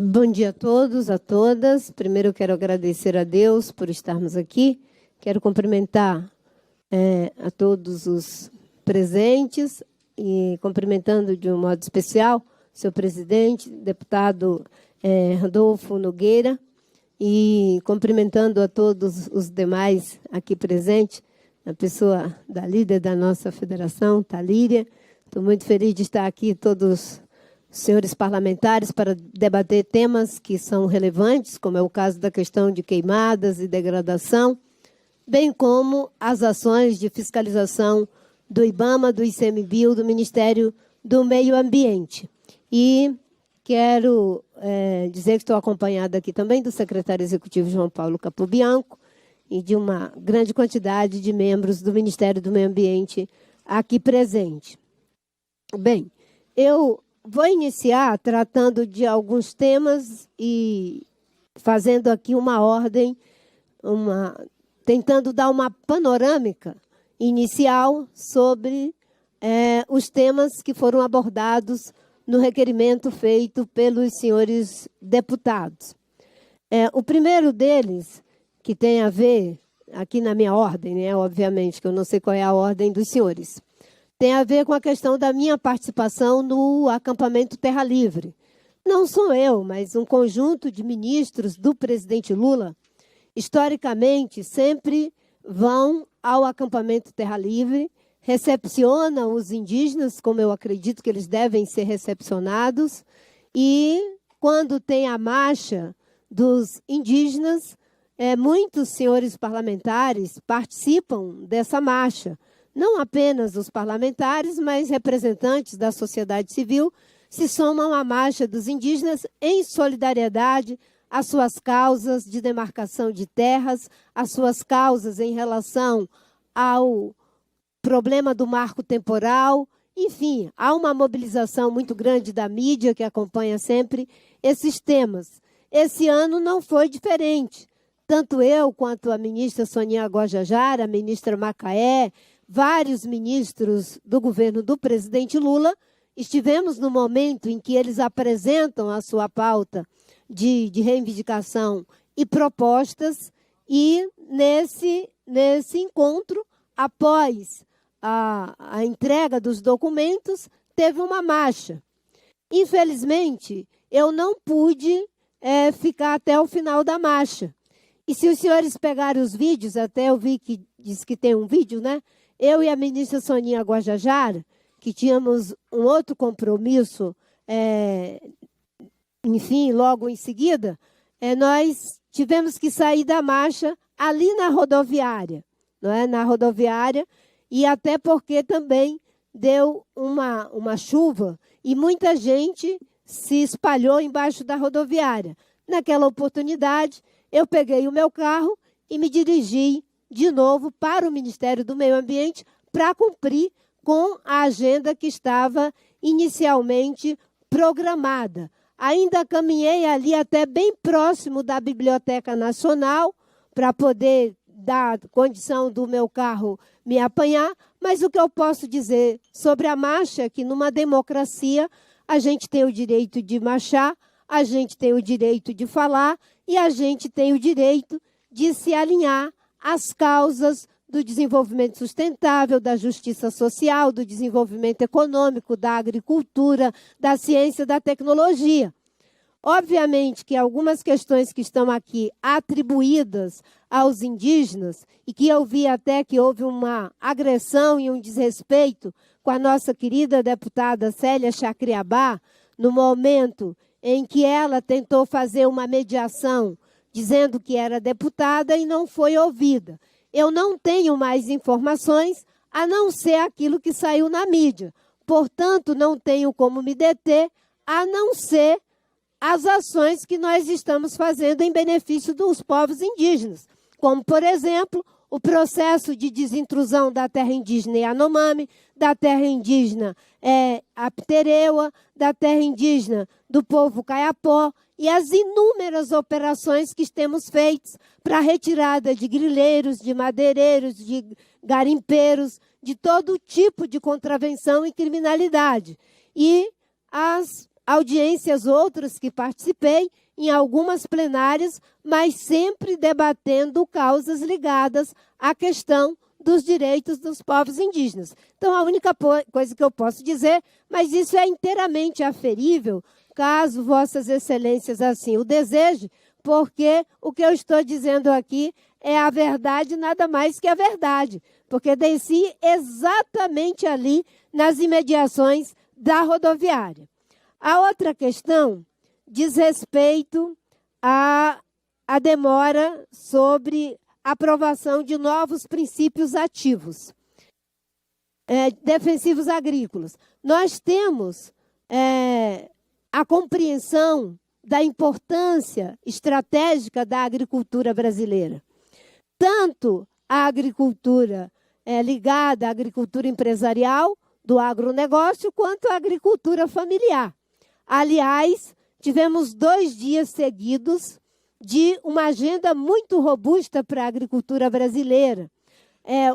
Bom dia a todos, a todas. Primeiro eu quero agradecer a Deus por estarmos aqui. Quero cumprimentar a todos os presentes e cumprimentando de um modo especial seu presidente, deputado Rodolfo Nogueira, e cumprimentando a todos os demais aqui presentes, a pessoa da líder da nossa federação, Talíria. Estou muito feliz de estar aqui, todos os senhores parlamentares, para debater temas que são relevantes, como é o caso da questão de queimadas e degradação, bem como as ações de fiscalização do IBAMA, do ICMBio, do Ministério do Meio Ambiente. E quero dizer que estou acompanhada aqui também do secretário executivo João Paulo Capobianco e de uma grande quantidade de membros do Ministério do Meio Ambiente aqui presente. Bem, eu vou iniciar tratando de alguns temas e fazendo aqui uma ordem, tentando dar uma panorâmica inicial sobre os temas que foram abordados no requerimento feito pelos senhores deputados. O primeiro deles, que tem a ver, aqui na minha ordem, né, obviamente, que eu não sei qual é a ordem dos senhores, tem a ver com a questão da minha participação no acampamento Terra Livre. Não sou eu, mas um conjunto de ministros do presidente Lula, historicamente, sempre vão ao acampamento Terra Livre, recepcionam os indígenas, como eu acredito que eles devem ser recepcionados, e quando tem a marcha dos indígenas, muitos senhores parlamentares participam dessa marcha. Não apenas os parlamentares, mas representantes da sociedade civil se somam à marcha dos indígenas em solidariedade às suas causas de demarcação de terras, às suas causas em relação ao problema do marco temporal. Enfim, há uma mobilização muito grande da mídia que acompanha sempre esses temas. Esse ano não foi diferente. Tanto eu quanto a ministra Sonia Guajajara, a ministra Macaé, vários ministros do governo do presidente Lula, estivemos no momento em que eles apresentam a sua pauta de reivindicação e propostas, e nesse encontro, após a entrega dos documentos, teve uma marcha. Infelizmente, eu não pude ficar até o final da marcha. E se os senhores pegarem os vídeos, até eu vi que diz que tem um vídeo, né? Eu e a ministra Sonia Guajajara, que tínhamos um outro compromisso, enfim, logo em seguida, nós tivemos que sair da marcha ali na rodoviária, não é? Na rodoviária, e até porque também deu uma chuva e muita gente se espalhou embaixo da rodoviária. Naquela oportunidade, eu peguei o meu carro e me dirigi de novo para o Ministério do Meio Ambiente para cumprir com a agenda que estava inicialmente programada. Ainda caminhei ali até bem próximo da Biblioteca Nacional para poder dar condição do meu carro me apanhar, mas o que eu posso dizer sobre a marcha é que numa democracia a gente tem o direito de marchar, a gente tem o direito de falar e a gente tem o direito de se alinhar às causas do desenvolvimento sustentável, da justiça social, do desenvolvimento econômico, da agricultura, da ciência, da tecnologia. Obviamente que algumas questões que estão aqui atribuídas aos indígenas, e que eu vi até que houve uma agressão e um desrespeito com a nossa querida deputada Célia Chacriabá, no momento em que ela tentou fazer uma mediação, dizendo que era deputada e não foi ouvida. Eu não tenho mais informações, a não ser aquilo que saiu na mídia. Portanto, não tenho como me deter, a não ser as ações que nós estamos fazendo em benefício dos povos indígenas, como, por exemplo, o processo de desintrusão da terra indígena Yanomami, da terra indígena Aptereua, da terra indígena do povo Caiapó, e as inúmeras operações que temos feitas para a retirada de grileiros, de madeireiros, de garimpeiros, de todo tipo de contravenção e criminalidade. E as audiências outras que participei, em algumas plenárias, mas sempre debatendo causas ligadas à questão dos direitos dos povos indígenas. Então, a única coisa que eu posso dizer, mas isso é inteiramente aferível, caso Vossas Excelências assim o desejem, porque o que eu estou dizendo aqui é a verdade, nada mais que a verdade, porque desci exatamente ali nas imediações da rodoviária. A outra questão diz respeito à demora sobre aprovação de novos princípios ativos, defensivos agrícolas. Nós temos a compreensão da importância estratégica da agricultura brasileira. Tanto a agricultura ligada à agricultura empresarial, do agronegócio, quanto a agricultura familiar. Aliás, tivemos 2 dias seguidos de uma agenda muito robusta para a agricultura brasileira.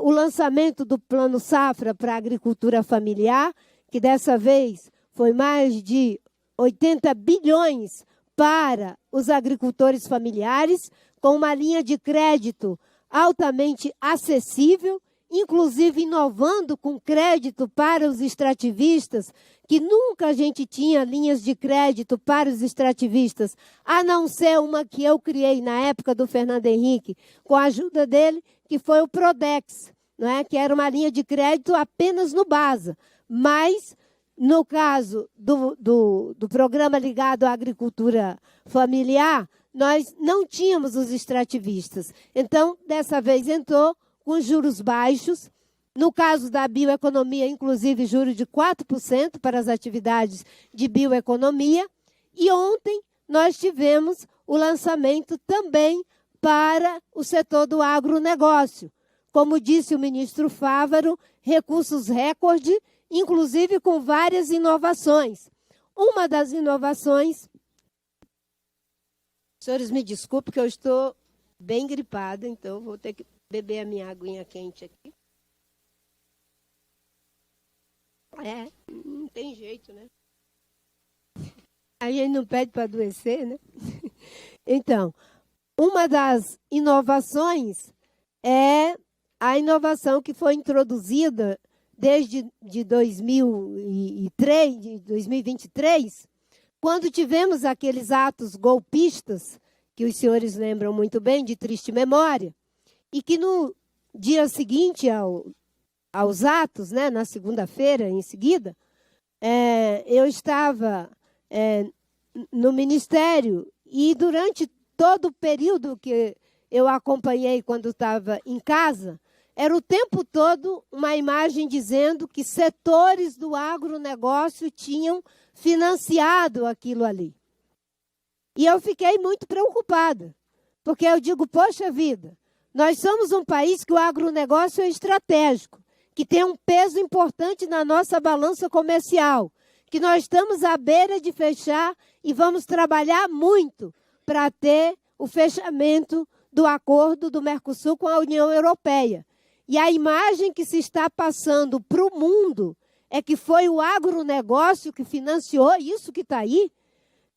O lançamento do Plano Safra para a agricultura familiar, que dessa vez foi mais de 80 bilhões para os agricultores familiares, com uma linha de crédito altamente acessível, inclusive inovando com crédito para os extrativistas, que nunca a gente tinha linhas de crédito para os extrativistas, a não ser uma que eu criei na época do Fernando Henrique, com a ajuda dele, que foi o Prodex, não é? Que era uma linha de crédito apenas no BASA. Mas, no caso do programa ligado à agricultura familiar, nós não tínhamos os extrativistas. Então, dessa vez entrou com juros baixos. No caso da bioeconomia, inclusive, juros de 4% para as atividades de bioeconomia. E ontem nós tivemos o lançamento também para o setor do agronegócio. Como disse o ministro Fávaro, recursos recorde, inclusive com várias inovações. Uma das inovações... Senhores, me desculpem que eu estou bem gripada, então vou ter que beber a minha aguinha quente aqui. Não tem jeito, né? A gente não pede para adoecer, né? Então, uma das inovações é a inovação que foi introduzida desde 2023, quando tivemos aqueles atos golpistas, que os senhores lembram muito bem, de triste memória, e que no dia seguinte aos atos, né, na segunda-feira em seguida, eu estava no Ministério e durante todo o período que eu acompanhei quando estava em casa, era o tempo todo uma imagem dizendo que setores do agronegócio tinham financiado aquilo ali. E eu fiquei muito preocupada, porque eu digo, poxa vida, nós somos um país que o agronegócio é estratégico, que tem um peso importante na nossa balança comercial, que nós estamos à beira de fechar e vamos trabalhar muito para ter o fechamento do acordo do Mercosul com a União Europeia. E a imagem que se está passando para o mundo é que foi o agronegócio que financiou isso que está aí,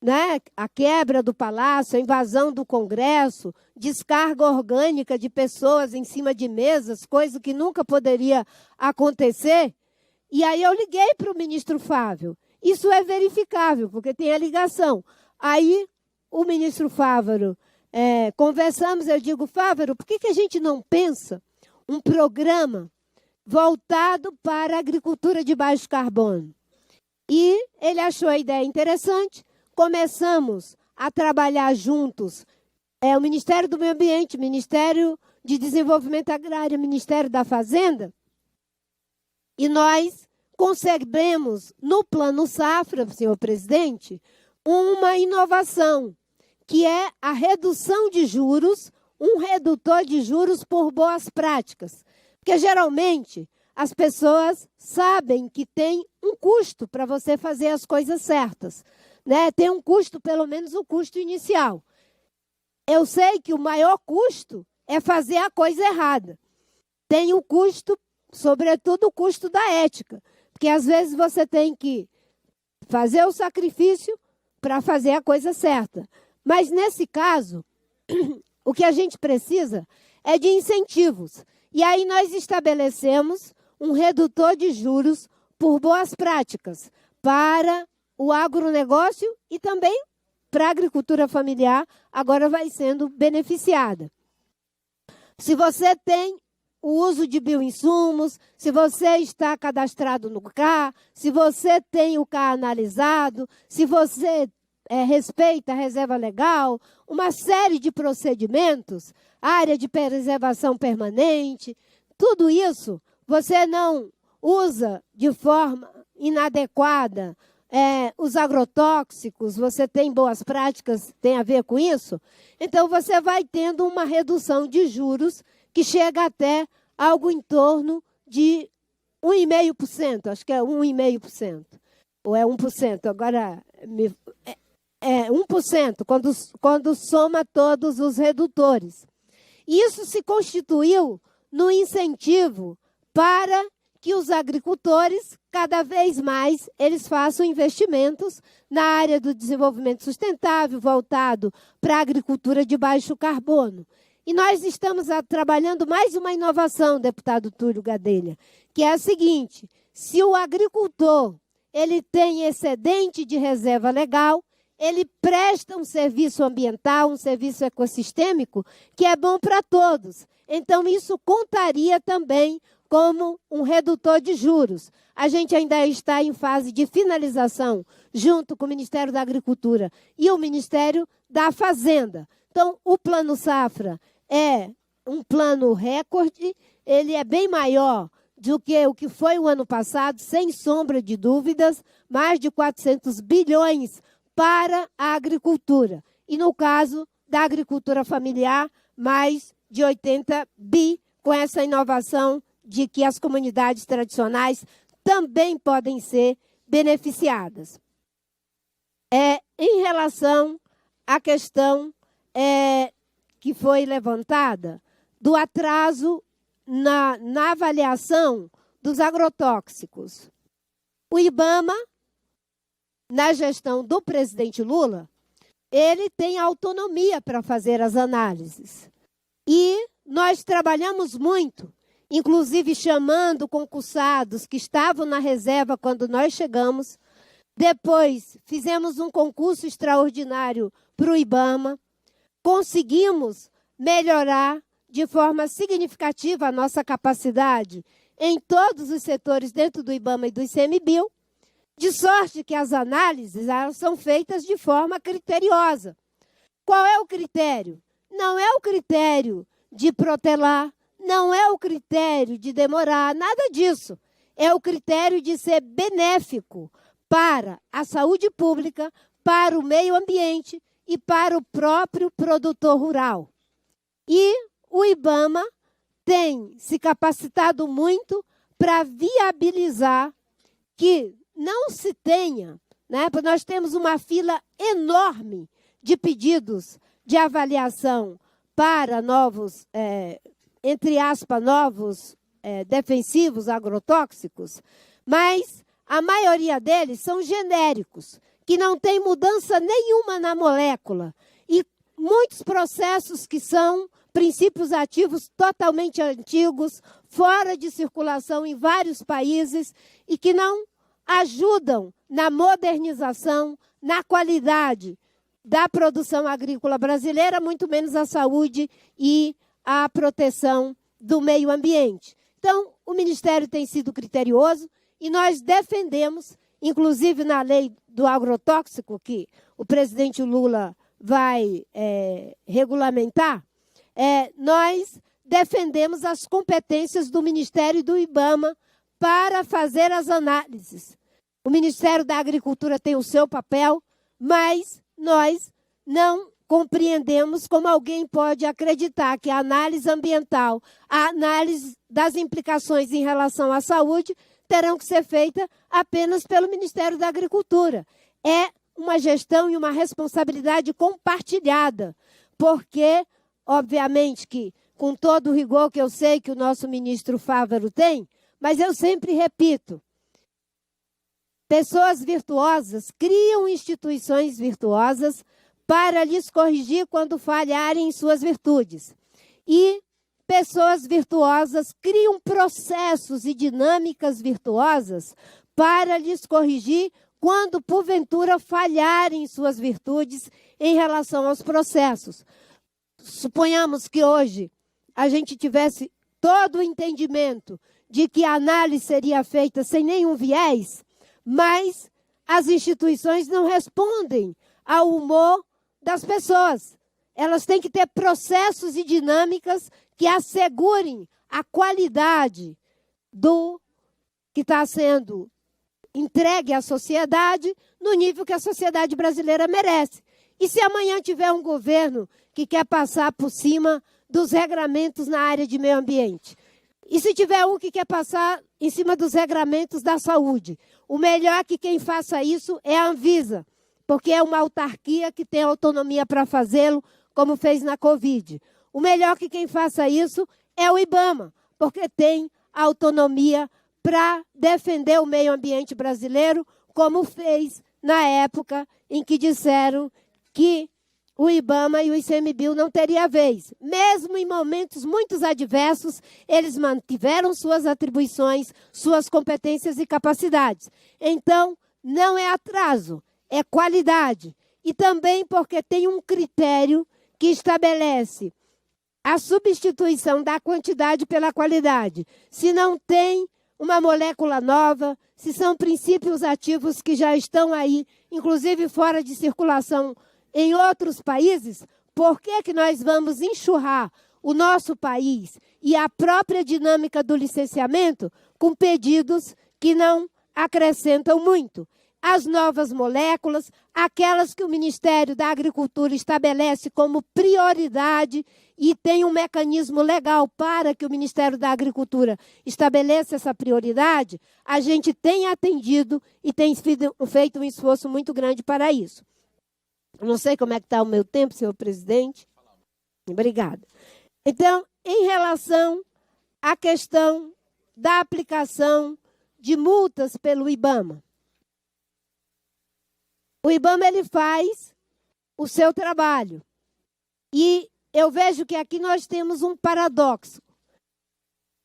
né? A quebra do Palácio, a invasão do Congresso, descarga orgânica de pessoas em cima de mesas, coisa que nunca poderia acontecer. E aí eu liguei para o ministro Fávaro. Isso é verificável, porque tem a ligação. Aí o ministro Fávaro, conversamos, eu digo, Fávaro, por que a gente não pensa um programa voltado para a agricultura de baixo carbono? E ele achou a ideia interessante. Começamos a trabalhar juntos, o Ministério do Meio Ambiente, Ministério de Desenvolvimento Agrário, Ministério da Fazenda, e nós concebemos no Plano Safra, senhor presidente, uma inovação, que é a redução de juros, um redutor de juros por boas práticas. Porque, geralmente, as pessoas sabem que tem um custo para você fazer as coisas certas. Né? Tem um custo, pelo menos o custo inicial. Eu sei que o maior custo é fazer a coisa errada. Tem o custo, sobretudo o custo da ética. Porque às vezes você tem que fazer o sacrifício para fazer a coisa certa. Mas, nesse caso, o que a gente precisa é de incentivos. E aí nós estabelecemos um redutor de juros por boas práticas para o agronegócio e também para a agricultura familiar, agora vai sendo beneficiada. Se você tem o uso de bioinsumos, se você está cadastrado no CAR, se você tem o CAR analisado, se você respeita a reserva legal, uma série de procedimentos, área de preservação permanente, tudo isso você não usa de forma inadequada os agrotóxicos, você tem boas práticas, tem a ver com isso, então você vai tendo uma redução de juros que chega até algo em torno de 1,5%, acho que é 1,5%, ou é 1%, agora é 1%, quando soma todos os redutores. Isso se constituiu no incentivo para que os agricultores, cada vez mais, eles façam investimentos na área do desenvolvimento sustentável, voltado para a agricultura de baixo carbono. E nós estamos trabalhando mais uma inovação, deputado Túlio Gadelha, que é a seguinte: se o agricultor ele tem excedente de reserva legal, ele presta um serviço ambiental, um serviço ecossistêmico, que é bom para todos. Então, isso contaria também como um redutor de juros. A gente ainda está em fase de finalização, junto com o Ministério da Agricultura e o Ministério da Fazenda. Então, o Plano Safra é um plano recorde, ele é bem maior do que o que foi o ano passado, sem sombra de dúvidas, mais de 400 bilhões para a agricultura. E no caso da agricultura familiar, mais de 80 bi, com essa inovação de que as comunidades tradicionais também podem ser beneficiadas. Em relação à questão que foi levantada do atraso na avaliação dos agrotóxicos. O IBAMA, na gestão do presidente Lula, ele tem autonomia para fazer as análises. E nós trabalhamos muito, inclusive chamando concursados que estavam na reserva quando nós chegamos. Depois, fizemos um concurso extraordinário para o IBAMA. Conseguimos melhorar de forma significativa a nossa capacidade em todos os setores dentro do IBAMA e do ICMBio, de sorte que as análises elas são feitas de forma criteriosa. Qual é o critério? Não é o critério de protelar, não é o critério de demorar, nada disso. É o critério de ser benéfico para a saúde pública, para o meio ambiente e para o próprio produtor rural. E o IBAMA tem se capacitado muito para viabilizar que não se tenha, né? Porque nós temos uma fila enorme de pedidos de avaliação para novos, entre aspas, novos defensivos agrotóxicos, mas a maioria deles são genéricos, que não tem mudança nenhuma na molécula, e muitos processos que são princípios ativos totalmente antigos, fora de circulação em vários países, e que não ajudam na modernização, na qualidade da produção agrícola brasileira, muito menos a saúde e a proteção do meio ambiente. Então, o Ministério tem sido criterioso e nós defendemos, inclusive na lei do agrotóxico, que o presidente Lula vai regulamentar, nós defendemos as competências do Ministério e do IBAMA para fazer as análises. O Ministério da Agricultura tem o seu papel, mas nós não compreendemos como alguém pode acreditar que a análise ambiental, a análise das implicações em relação à saúde, terão que ser feitas apenas pelo Ministério da Agricultura. É uma gestão e uma responsabilidade compartilhada, porque, obviamente, que com todo o rigor que eu sei que o nosso ministro Fávaro tem, mas eu sempre repito, Pessoas virtuosas criam instituições virtuosas para lhes corrigir quando falharem em suas virtudes. E pessoas virtuosas criam processos e dinâmicas virtuosas para lhes corrigir quando, porventura, falharem em suas virtudes em relação aos processos. Suponhamos que hoje a gente tivesse todo o entendimento de que a análise seria feita sem nenhum viés, mas as instituições não respondem ao humor das pessoas. Elas têm que ter processos e dinâmicas que assegurem a qualidade do que está sendo entregue à sociedade no nível que a sociedade brasileira merece. E se amanhã tiver um governo que quer passar por cima dos regramentos na área de meio ambiente? E se tiver um que quer passar em cima dos regramentos da saúde? O melhor que quem faça isso é a Anvisa, porque é uma autarquia que tem autonomia para fazê-lo, como fez na Covid. O melhor que quem faça isso é o IBAMA, porque tem autonomia para defender o meio ambiente brasileiro, como fez na época em que disseram que o IBAMA e o ICMBio não teriam vez. Mesmo em momentos muito adversos, eles mantiveram suas atribuições, suas competências e capacidades. Então, não é atraso, é qualidade. E também porque tem um critério que estabelece a substituição da quantidade pela qualidade. Se não tem uma molécula nova, se são princípios ativos que já estão aí, inclusive fora de circulação em outros países, por que nós vamos enxurrar o nosso país e a própria dinâmica do licenciamento com pedidos que não acrescentam muito? As novas moléculas, aquelas que o Ministério da Agricultura estabelece como prioridade e tem um mecanismo legal para que o Ministério da Agricultura estabeleça essa prioridade, a gente tem atendido e tem feito um esforço muito grande para isso. Não sei como é que está o meu tempo, senhor presidente. Obrigada. Então, em relação à questão da aplicação de multas pelo IBAMA, o IBAMA ele faz o seu trabalho. E eu vejo que aqui nós temos um paradoxo,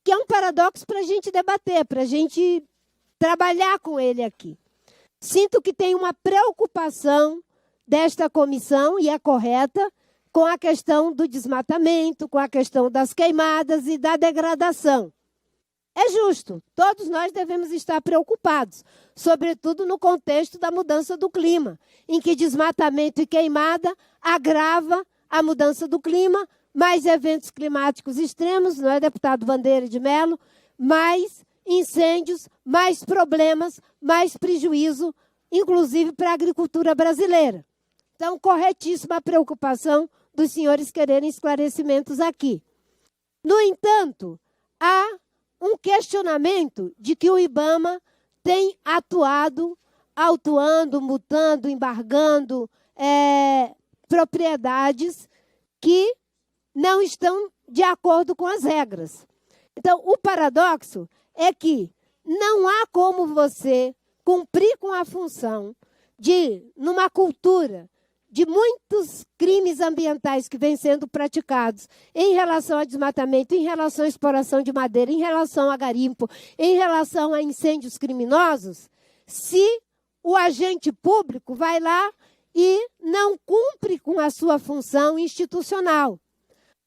que é um paradoxo para a gente debater, para a gente trabalhar com ele aqui. Sinto que tem uma preocupação desta comissão, e é correta, com a questão do desmatamento, com a questão das queimadas e da degradação. É justo, todos nós devemos estar preocupados, sobretudo no contexto da mudança do clima, em que desmatamento e queimada agrava a mudança do clima, mais eventos climáticos extremos, não é, deputado Bandeira de Mello, mais incêndios, mais problemas, mais prejuízo, inclusive para a agricultura brasileira. Então, corretíssima a preocupação dos senhores quererem esclarecimentos aqui. No entanto, há um questionamento de que o IBAMA tem atuado, autuando, multando, embargando propriedades que não estão de acordo com as regras. Então, o paradoxo é que não há como você cumprir com a função de, numa cultura de muitos crimes ambientais que vêm sendo praticados em relação a desmatamento, em relação à exploração de madeira, em relação a garimpo, em relação a incêndios criminosos, se o agente público vai lá e não cumpre com a sua função institucional.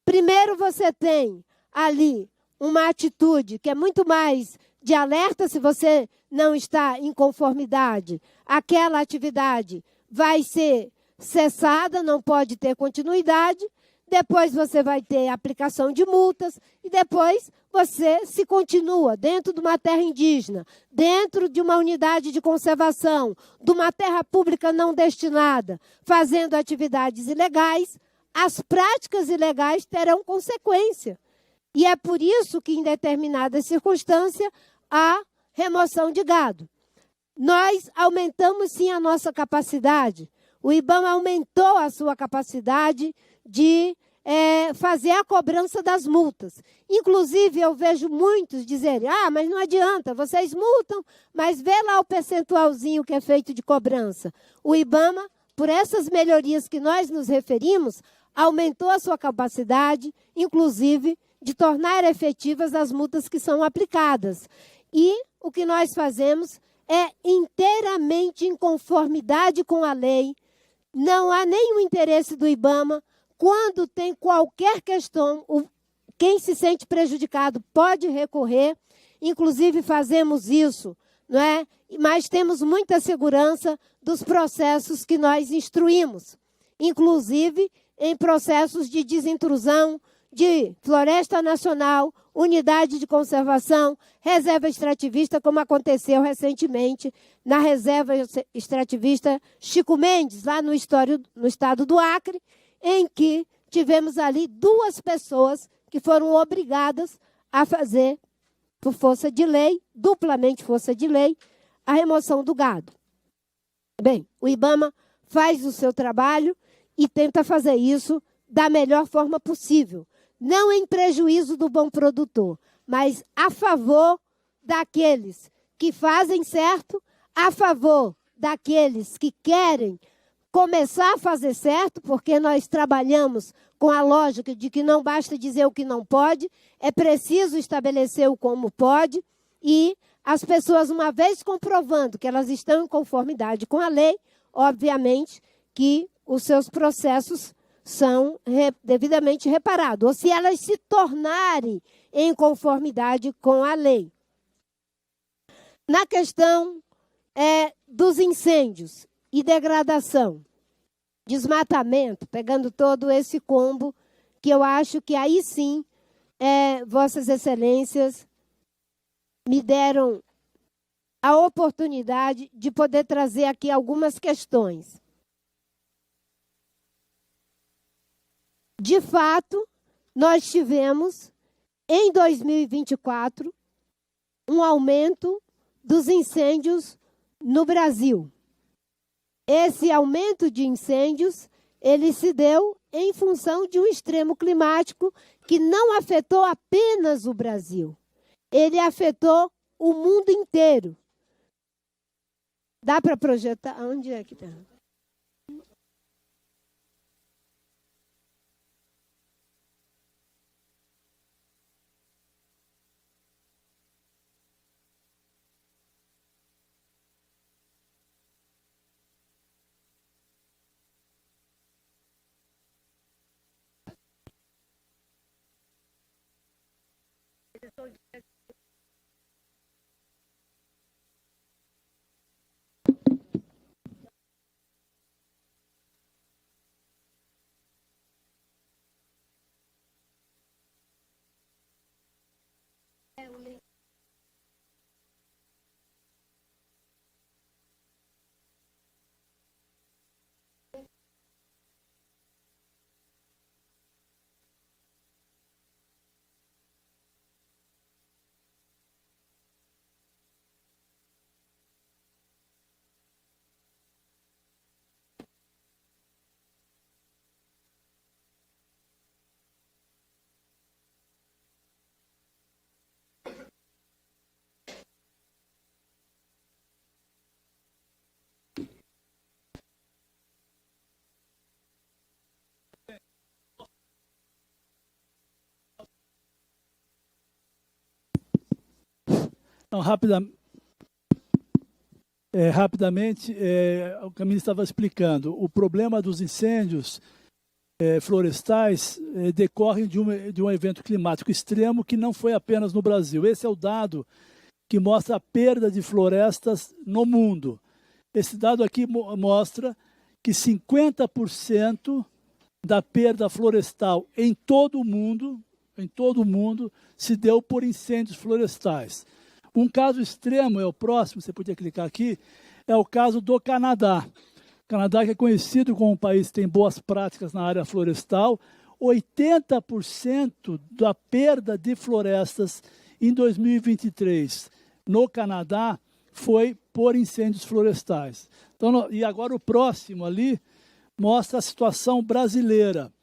Primeiro, você tem ali uma atitude que é muito mais de alerta. Se você não está em conformidade, aquela atividade vai ser cessada, não pode ter continuidade. Depois você vai ter aplicação de multas e depois você se continua dentro de uma terra indígena, dentro de uma unidade de conservação, de uma terra pública não destinada, fazendo atividades ilegais, as práticas ilegais terão consequência. E é por isso que, em determinadas circunstâncias, há remoção de gado. Nós aumentamos, sim, a nossa capacidade. O IBAMA aumentou a sua capacidade de fazer a cobrança das multas. Inclusive, eu vejo muitos dizerem, mas não adianta, vocês multam, mas vê lá o percentualzinho que é feito de cobrança. O IBAMA, por essas melhorias que nós nos referimos, aumentou a sua capacidade, inclusive, de tornar efetivas as multas que são aplicadas. E o que nós fazemos é inteiramente em conformidade com a lei. Não há nenhum interesse do IBAMA. Quando tem qualquer questão, quem se sente prejudicado pode recorrer. Inclusive, fazemos isso, não é? Mas temos muita segurança dos processos que nós instruímos. Inclusive, em processos de desintrusão de Floresta Nacional, Unidade de Conservação, Reserva Extrativista, como aconteceu recentemente na Reserva Extrativista Chico Mendes, lá no estado do Acre, em que tivemos ali 2 pessoas que foram obrigadas a fazer, por força de lei, duplamente força de lei, a remoção do gado. Bem, o IBAMA faz o seu trabalho e tenta fazer isso da melhor forma possível. Não em prejuízo do bom produtor, mas a favor daqueles que fazem certo, a favor daqueles que querem começar a fazer certo, porque nós trabalhamos com a lógica de que não basta dizer o que não pode, é preciso estabelecer o como pode, e as pessoas, uma vez comprovando que elas estão em conformidade com a lei, obviamente que os seus processos são devidamente reparados, ou se elas se tornarem em conformidade com a lei. Na questão dos incêndios e degradação, desmatamento, pegando todo esse combo, que eu acho que aí sim, Vossas Excelências me deram a oportunidade de poder trazer aqui algumas questões. De fato, nós tivemos, em 2024, um aumento dos incêndios no Brasil. Esse aumento de incêndios, ele se deu em função de um extremo climático que não afetou apenas o Brasil. Ele afetou o mundo inteiro. Dá para projetar? Onde é que está? Não, rapidamente, o que a ministra estava explicando, o problema dos incêndios florestais decorrem de um evento climático extremo que não foi apenas no Brasil. Esse é o dado que mostra a perda de florestas no mundo. Esse dado aqui mostra que 50% da perda florestal em todo o mundo, se deu por incêndios florestais. Um caso extremo é o próximo, você podia clicar aqui, é o caso do Canadá. O Canadá, que é conhecido como um país que tem boas práticas na área florestal, 80% da perda de florestas em 2023 no Canadá foi por incêndios florestais. Então, e agora o próximo ali mostra a situação brasileira.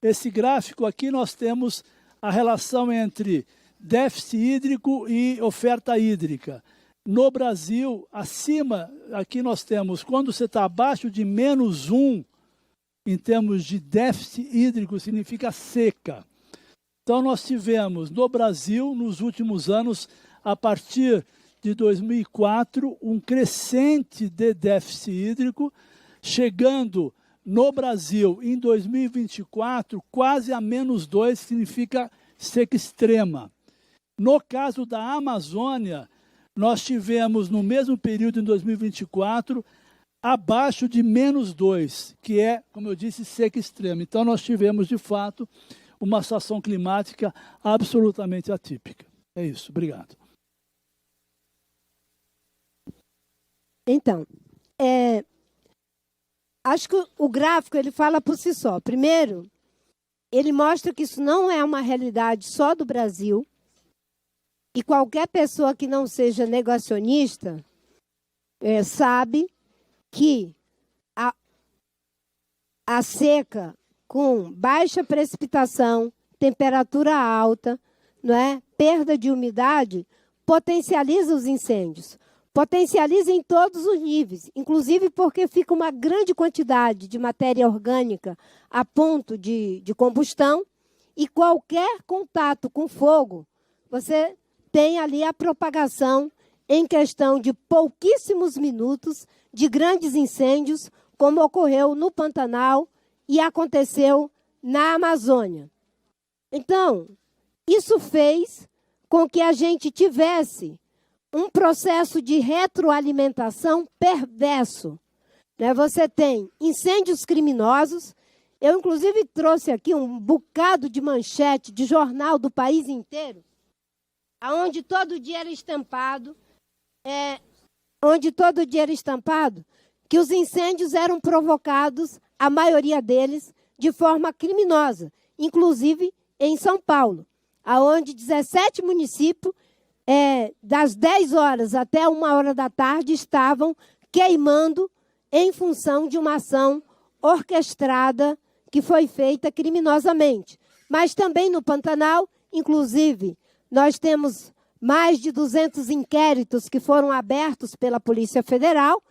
Esse gráfico aqui nós temos a relação entre déficit hídrico e oferta hídrica. No Brasil, acima, aqui nós temos, quando você está abaixo de -1, em termos de déficit hídrico, significa seca. Então, nós tivemos no Brasil, nos últimos anos, a partir de 2004, um crescente de déficit hídrico, chegando no Brasil, em 2024, quase a -2, significa seca extrema. No caso da Amazônia, nós tivemos, no mesmo período, em 2024, abaixo de -2, que é, como eu disse, seca extrema. Então, nós tivemos, de fato, uma situação climática absolutamente atípica. É isso. Obrigado. Então, acho que o gráfico ele fala por si só. Primeiro, ele mostra que isso não é uma realidade só do Brasil, e qualquer pessoa que não seja negacionista sabe que a seca com baixa precipitação, temperatura alta, não é? Perda de umidade, potencializa os incêndios. Potencializa em todos os níveis, inclusive porque fica uma grande quantidade de matéria orgânica a ponto de combustão, e qualquer contato com fogo, você tem ali a propagação, em questão de pouquíssimos minutos, de grandes incêndios, como ocorreu no Pantanal e aconteceu na Amazônia. Então, isso fez com que a gente tivesse um processo de retroalimentação perverso. Você tem incêndios criminosos. Eu, inclusive, trouxe aqui um bocado de manchete de jornal do país inteiro, onde todo dia era estampado, que os incêndios eram provocados, a maioria deles, de forma criminosa, inclusive em São Paulo, onde 17 municípios, das 10 horas até 1h da tarde, estavam queimando em função de uma ação orquestrada que foi feita criminosamente. Mas também no Pantanal, inclusive, nós temos mais de 200 inquéritos que foram abertos pela Polícia Federal.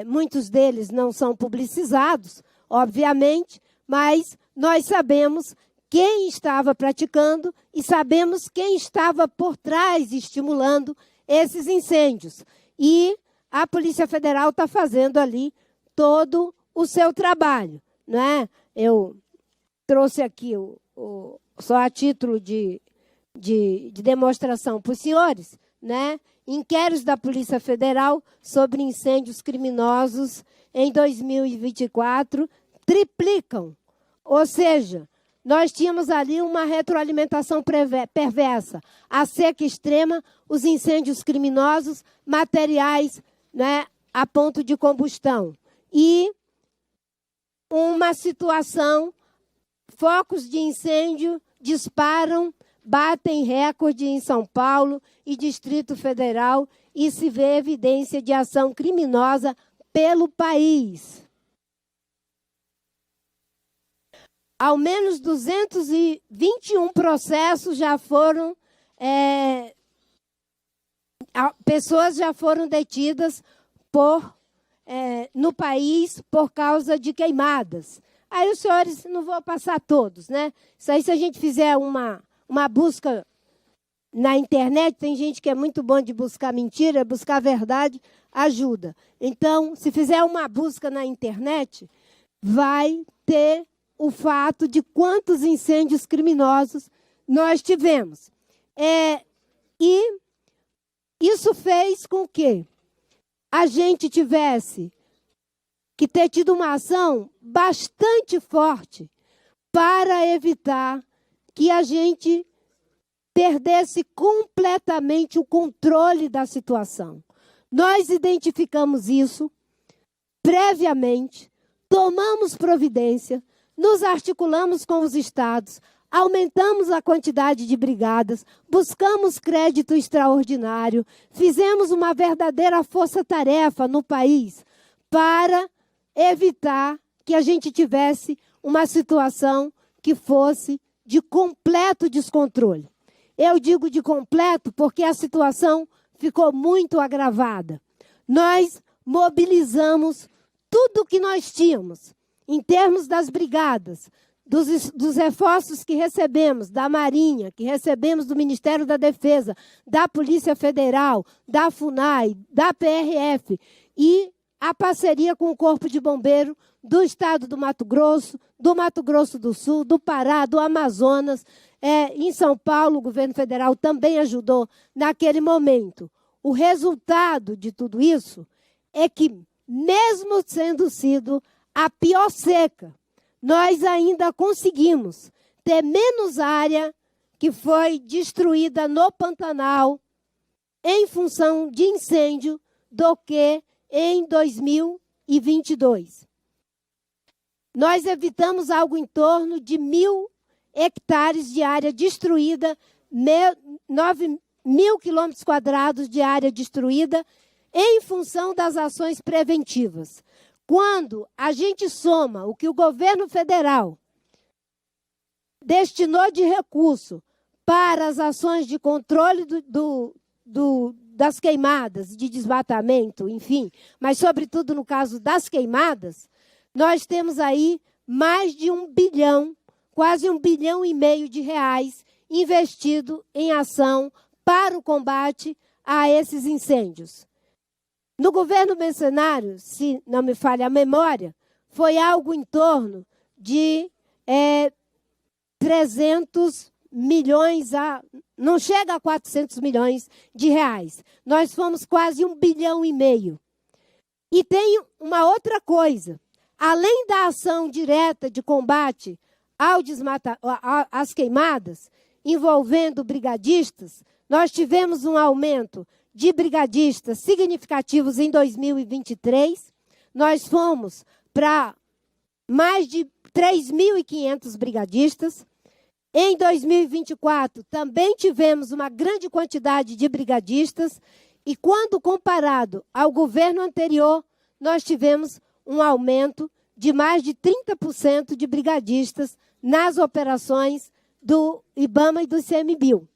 Muitos deles não são publicizados, obviamente, mas nós sabemos quem estava praticando e sabemos quem estava por trás estimulando esses incêndios. E a Polícia Federal está fazendo ali todo o seu trabalho, não é? Eu trouxe aqui, só a título de demonstração para os senhores, né? Inquéritos da Polícia Federal sobre incêndios criminosos em 2024 triplicam. Ou seja, nós tínhamos ali uma retroalimentação perversa. A seca extrema, os incêndios criminosos, materiais, né, a ponto de combustão. E uma situação, focos de incêndio disparam, batem recorde em São Paulo e Distrito Federal, e se vê evidência de ação criminosa pelo país. Ao menos 221 processos já foram... pessoas já foram detidas no país por causa de queimadas. Aí os senhores, não vou passar todos, né? Isso aí, se a gente fizer uma busca na internet, tem gente que é muito bom de buscar mentira, buscar verdade, ajuda. Então, se fizer uma busca na internet, vai ter o fato de quantos incêndios criminosos nós tivemos. E isso fez com que a gente tivesse que ter tido uma ação bastante forte para evitar que a gente perdesse completamente o controle da situação. Nós identificamos isso previamente, tomamos providência, nos articulamos com os estados, aumentamos a quantidade de brigadas, buscamos crédito extraordinário, fizemos uma verdadeira força-tarefa no país para evitar que a gente tivesse uma situação que fosse de completo descontrole. Eu digo de completo porque a situação ficou muito agravada. Nós mobilizamos tudo o que nós tínhamos, em termos das brigadas, dos reforços que recebemos da Marinha, que recebemos do Ministério da Defesa, da Polícia Federal, da FUNAI, da PRF, e a parceria com o Corpo de Bombeiro do Estado do Mato Grosso do Sul, do Pará, do Amazonas. Em São Paulo, o governo federal também ajudou naquele momento. O resultado de tudo isso é que, mesmo tendo sido a pior seca, nós ainda conseguimos ter menos área que foi destruída no Pantanal em função de incêndio do que em 2022. Nós evitamos algo em torno de 1.000 hectares de área destruída, 9.000 quilômetros quadrados de área destruída, em função das ações preventivas. Quando a gente soma o que o governo federal destinou de recurso para as ações de controle das queimadas, de desmatamento, enfim, mas, sobretudo, no caso das queimadas, nós temos aí mais de 1 bilhão, quase 1,5 bilhão de reais investido em ação para o combate a esses incêndios. No governo Bolsonaro, se não me falha a memória, foi algo em torno de 300 milhões, não chega a 400 milhões de reais. Nós fomos quase 1,5 bilhão. E tem uma outra coisa. Além da ação direta de combate às queimadas, envolvendo brigadistas, nós tivemos um aumento de brigadistas significativos em 2023. Nós fomos para mais de 3.500 brigadistas. Em 2024, também tivemos uma grande quantidade de brigadistas. E, quando comparado ao governo anterior, nós tivemos um aumento de mais de 30% de brigadistas nas operações do IBAMA e do ICMBio.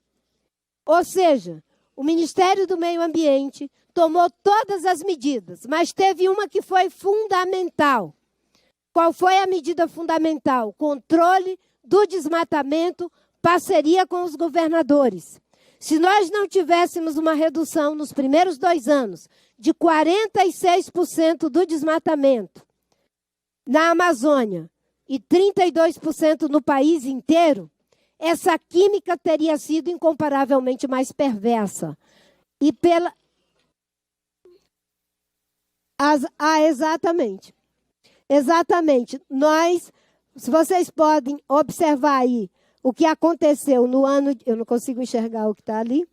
Ou seja, o Ministério do Meio Ambiente tomou todas as medidas, mas teve uma que foi fundamental. Qual foi a medida fundamental? Controle do desmatamento, parceria com os governadores. Se nós não tivéssemos uma redução nos primeiros 2 anos de 46% do desmatamento na Amazônia e 32% no país inteiro, essa química teria sido incomparavelmente mais perversa. E exatamente. Exatamente. Se vocês podem observar aí o que aconteceu no ano... Eu não consigo enxergar o que está ali.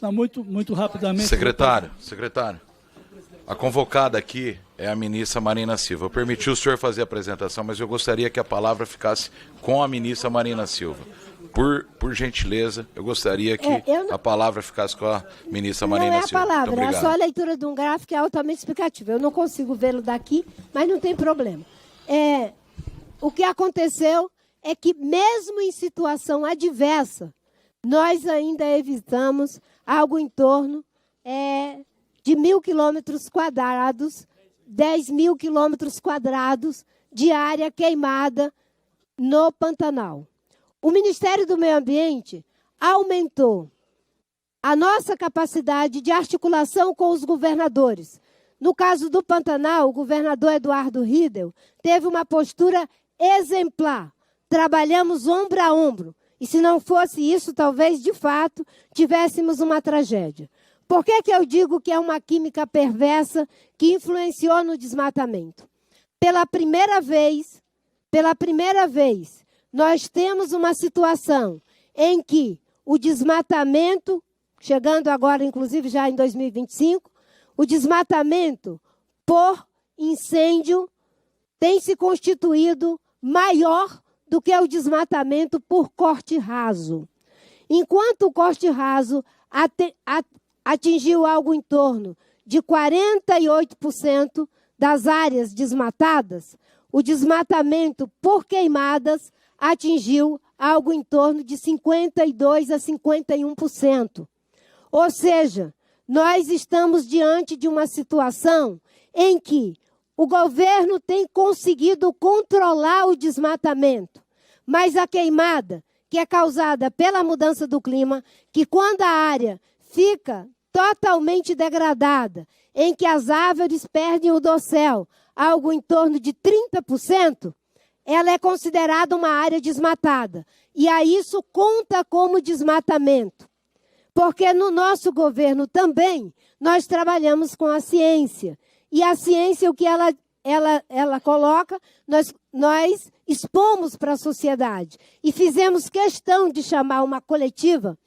Não, muito rapidamente. Secretário, a convocada aqui é a ministra Marina Silva. Eu permiti o senhor fazer a apresentação, mas eu gostaria que a palavra ficasse com a ministra Marina Silva. Por gentileza, eu gostaria que a palavra ficasse com a ministra Marina Silva. Não é a palavra, é só a leitura de um gráfico que é altamente explicativo. Eu não consigo vê-lo daqui, mas não tem problema. O que aconteceu é que, mesmo em situação adversa, nós ainda evitamos algo em torno de 1.000 quilômetros quadrados, 10.000 quilômetros quadrados de área queimada no Pantanal. O Ministério do Meio Ambiente aumentou a nossa capacidade de articulação com os governadores. No caso do Pantanal, o governador Eduardo Riedel teve uma postura exemplar. Trabalhamos ombro a ombro. E, se não fosse isso, talvez, de fato, tivéssemos uma tragédia. Por que eu digo que é uma química perversa que influenciou no desmatamento? Pela primeira vez, nós temos uma situação em que o desmatamento, chegando agora, inclusive, já em 2025, o desmatamento por incêndio tem se constituído maior do que o desmatamento por corte raso. Enquanto o corte raso atingiu algo em torno de 48% das áreas desmatadas, o desmatamento por queimadas atingiu algo em torno de 52% a 51%. Ou seja, nós estamos diante de uma situação em que o governo tem conseguido controlar o desmatamento, mas a queimada, que é causada pela mudança do clima, que quando a área fica totalmente degradada, em que as árvores perdem o dossel, algo em torno de 30%, ela é considerada uma área desmatada. E a isso conta como desmatamento. Porque no nosso governo também, nós trabalhamos com a ciência. E a ciência, o que ela coloca, nós expomos para a sociedade. E fizemos questão de chamar uma coletiva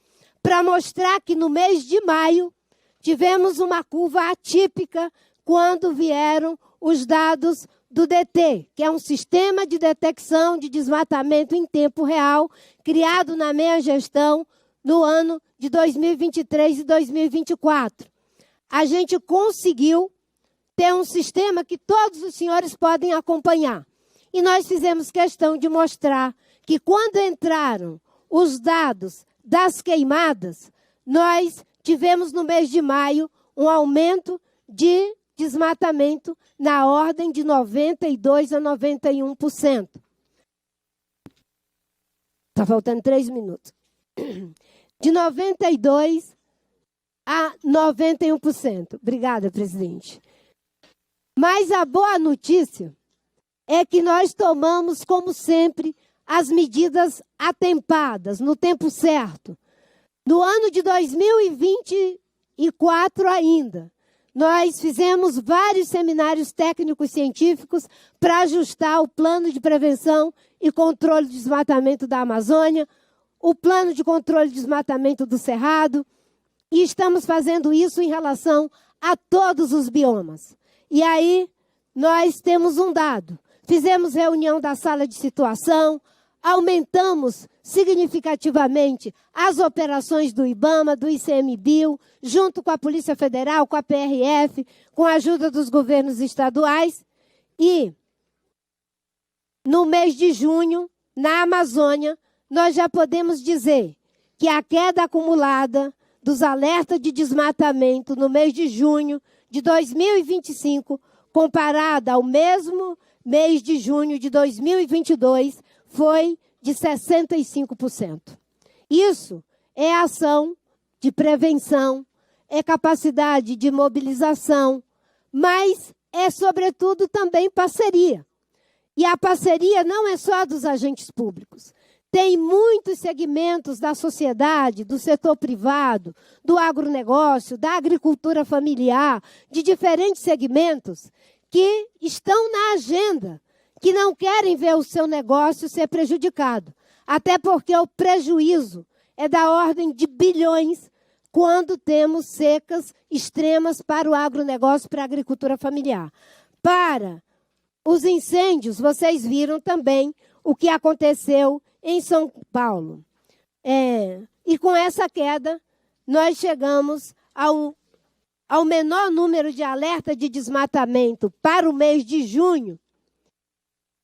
para mostrar que no mês de maio tivemos uma curva atípica quando vieram os dados do DT, que é um sistema de detecção de desmatamento em tempo real, criado na minha gestão no ano de 2023 e 2024. A gente conseguiu ter um sistema que todos os senhores podem acompanhar. E nós fizemos questão de mostrar que quando entraram os dados das queimadas, nós tivemos no mês de maio um aumento de desmatamento na ordem de 92% a 91%. Está faltando 3 minutos. De 92% a 91%. Obrigada, presidente. Mas a boa notícia é que nós tomamos, como sempre, as medidas atempadas, no tempo certo. No ano de 2024 ainda, nós fizemos vários seminários técnicos científicos para ajustar o plano de prevenção e controle do desmatamento da Amazônia, o plano de controle de desmatamento do Cerrado, e estamos fazendo isso em relação a todos os biomas. E aí, nós temos um dado. Fizemos reunião da sala de situação, aumentamos significativamente as operações do IBAMA, do ICMBio, junto com a Polícia Federal, com a PRF, com a ajuda dos governos estaduais. E, no mês de junho, na Amazônia, nós já podemos dizer que a queda acumulada dos alertas de desmatamento no mês de junho de 2025, comparada ao mesmo mês de junho de 2022, foi de 65%. Isso é ação de prevenção, é capacidade de mobilização, mas é, sobretudo, também parceria. E a parceria não é só dos agentes públicos. Tem muitos segmentos da sociedade, do setor privado, do agronegócio, da agricultura familiar, de diferentes segmentos que estão na agenda, que não querem ver o seu negócio ser prejudicado. Até porque o prejuízo é da ordem de bilhões quando temos secas extremas para o agronegócio, para a agricultura familiar. Para os incêndios, vocês viram também o que aconteceu em São Paulo. E com essa queda, nós chegamos ao menor número de alerta de desmatamento para o mês de junho,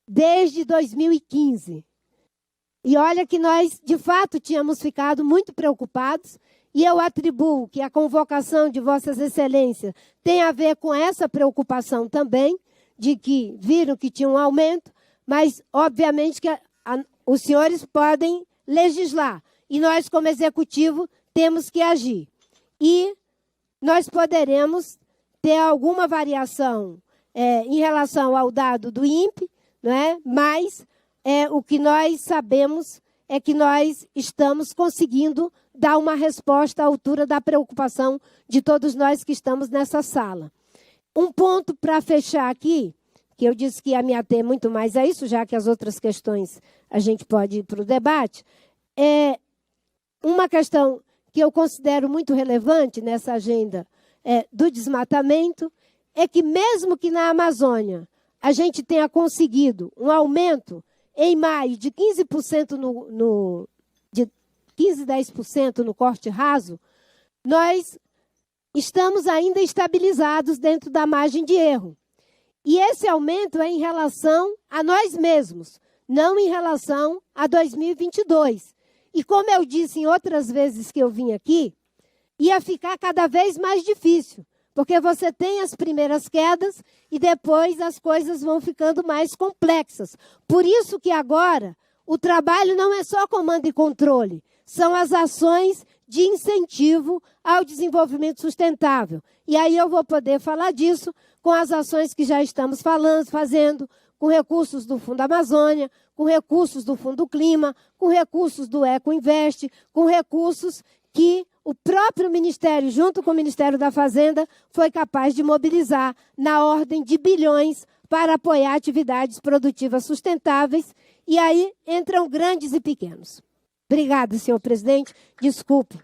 desde 2015. E olha que nós, de fato, tínhamos ficado muito preocupados, e eu atribuo que a convocação de Vossas Excelências tem a ver com essa preocupação também, de que viram que tinha um aumento, mas, obviamente, que os senhores podem legislar, e nós, como Executivo, temos que agir. E nós poderemos ter alguma variação em relação ao dado do INPE, não é? Mas o que nós sabemos é que nós estamos conseguindo dar uma resposta à altura da preocupação de todos nós que estamos nessa sala. Um ponto para fechar aqui, que eu disse que ia me ater muito mais a isso, já que as outras questões a gente pode ir para o debate, é uma questão que eu considero muito relevante nessa agenda do desmatamento, é que mesmo que na Amazônia a gente tenha conseguido um aumento em maio de 15% de 15% a 10% no corte raso, nós estamos ainda estabilizados dentro da margem de erro. E esse aumento é em relação a nós mesmos, não em relação a 2022. E como eu disse em outras vezes que eu vim aqui, ia ficar cada vez mais difícil, porque você tem as primeiras quedas e depois as coisas vão ficando mais complexas. Por isso que agora o trabalho não é só comando e controle, são as ações de incentivo ao desenvolvimento sustentável. E aí eu vou poder falar disso com as ações que já estamos fazendo, com recursos do Fundo Amazônia, com recursos do Fundo Clima, com recursos do Ecoinvest, com recursos que o próprio Ministério, junto com o Ministério da Fazenda, foi capaz de mobilizar na ordem de bilhões para apoiar atividades produtivas sustentáveis. E aí entram grandes e pequenos. Obrigada, senhor presidente. Desculpe.